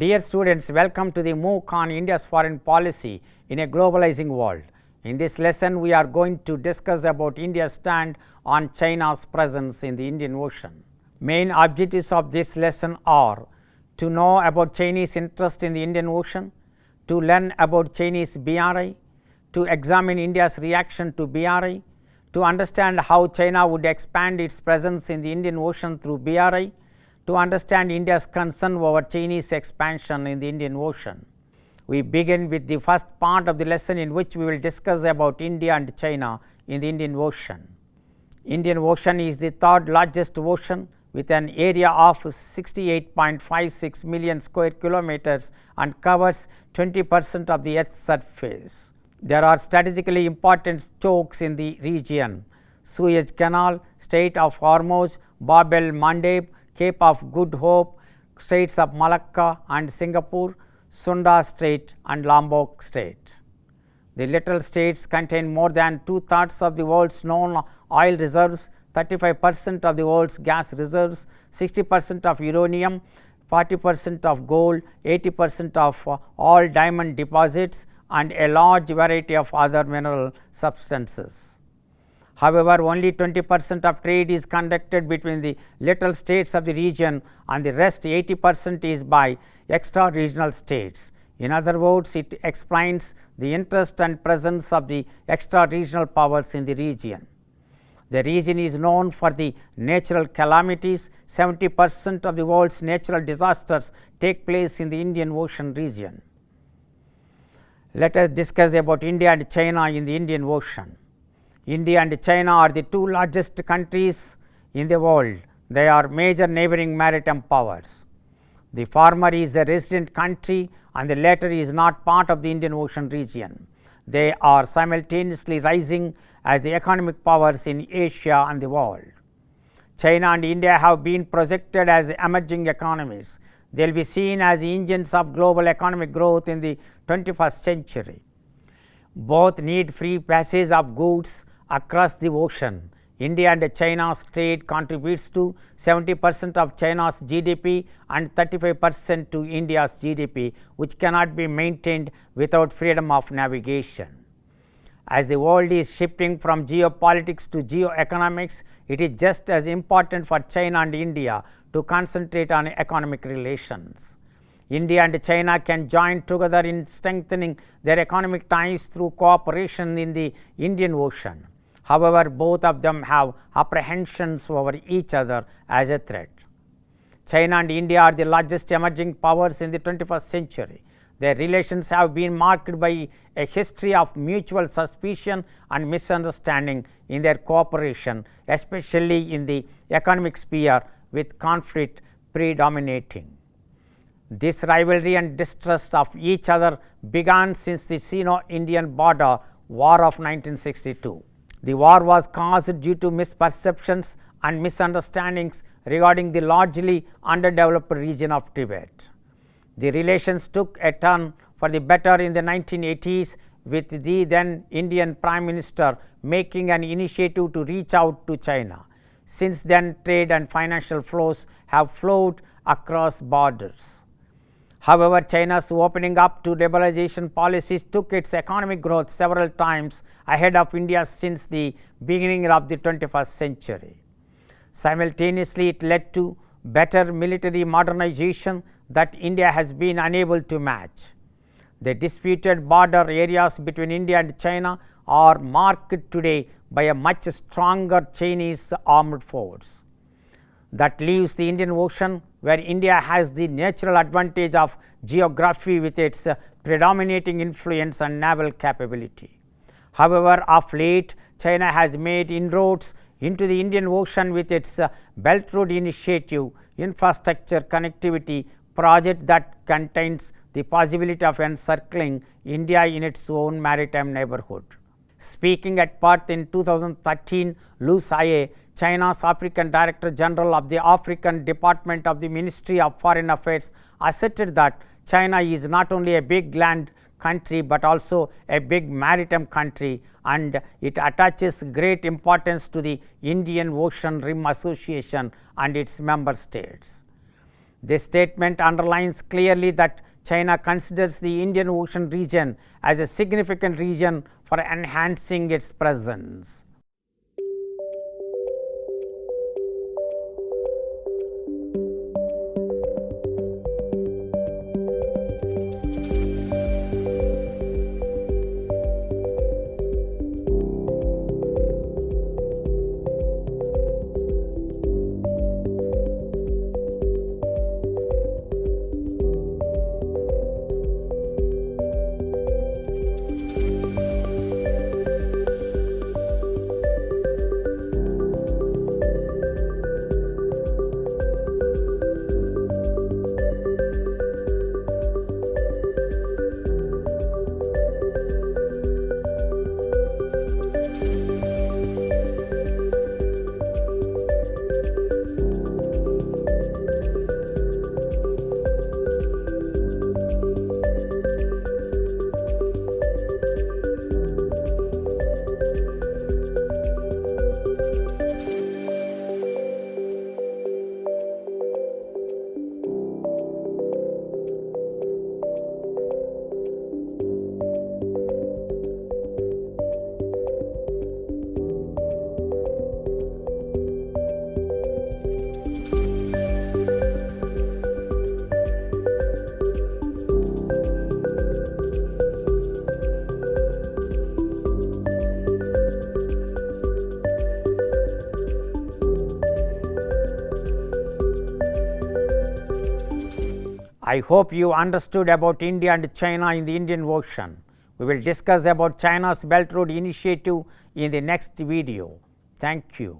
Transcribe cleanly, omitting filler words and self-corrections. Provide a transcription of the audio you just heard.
Dear students, welcome to the MOOC on India's foreign policy in a globalizing world. In this lesson, we are going to discuss about India's stand on China's presence in the Indian Ocean. Main objectives of this lesson are to know about Chinese interest in the Indian Ocean, to learn about Chinese BRI, to examine India's reaction to BRI, to understand how China would expand its presence in the Indian Ocean through BRI, to understand India's concern over Chinese expansion in the Indian Ocean. We begin with the first part of the lesson, in which we will discuss about India and China in the Indian Ocean. Indian Ocean is the third largest ocean with an area of 68.56 million square kilometers and covers 20% of the Earth's surface. There are strategically important chokes in the region: Suez Canal, Strait of Hormuz, Bab el-Mandeb, Cape of Good Hope, Straits of Malacca and Singapore, Sunda Strait and Lombok Strait. The littoral states contain more than two-thirds of the world's known oil reserves, 35% of the world's gas reserves, 60% of uranium, 40% of gold, 80% of all diamond deposits, and a large variety of other mineral substances. However, only 20% of trade is conducted between the littoral states of the region, and the rest 80% is by extra-regional states. In other words, it explains the interest and presence of the extra-regional powers in the region. The region is known for the natural calamities. 70% of the world's natural disasters take place in the Indian Ocean region. Let us discuss about India and China in the Indian Ocean. India and China are the two largest countries in the world. They are major neighboring maritime powers. The former is a resident country and the latter is not part of the Indian Ocean region. They are simultaneously rising as the economic powers in Asia and the world. China and India have been projected as emerging economies. They will be seen as engines of global economic growth in the 21st century. Both need free passage of goods across the ocean. India and China's trade contributes to 70% of China's GDP and 35% to India's GDP, which cannot be maintained without freedom of navigation. As the world is shifting from geopolitics to geoeconomics, it is just as important for China and India to concentrate on economic relations. India and China can join together in strengthening their economic ties through cooperation in the Indian Ocean. However, both of them have apprehensions over each other as a threat. China and India are the largest emerging powers in the 21st century. Their relations have been marked by a history of mutual suspicion and misunderstanding in their cooperation, especially in the economic sphere, with conflict predominating. This rivalry and distrust of each other began since the Sino-Indian border war of 1962. The war was caused due to misperceptions and misunderstandings regarding the largely undeveloped region of Tibet. The relations took a turn for the better in the 1980s, with the then Indian Prime Minister making an initiative to reach out to China. Since then, trade and financial flows have flowed across borders. However, China's opening up to liberalization policies took its economic growth several times ahead of India's since the beginning of the 21st century. Simultaneously, it led to better military modernization that India has been unable to match. The disputed border areas between India and China are marked today by a much stronger Chinese armed force. That leaves the Indian Ocean, where India has the natural advantage of geography with its predominating influence and naval capability. However, of late, China has made inroads into the Indian Ocean with its Belt Road Initiative infrastructure connectivity project that contains the possibility of encircling India in its own maritime neighborhood. Speaking at Perth in 2013, Lu Xie, China's African Director General of the African Department of the Ministry of Foreign Affairs, asserted that China is not only a big land country but also a big maritime country, and it attaches great importance to the Indian Ocean Rim Association and its member states. This statement underlines clearly that China considers the Indian Ocean region as a significant region for enhancing its presence. I hope you understood about India and China in the Indian Ocean. We will discuss about China's Belt Road Initiative in the next video. Thank you.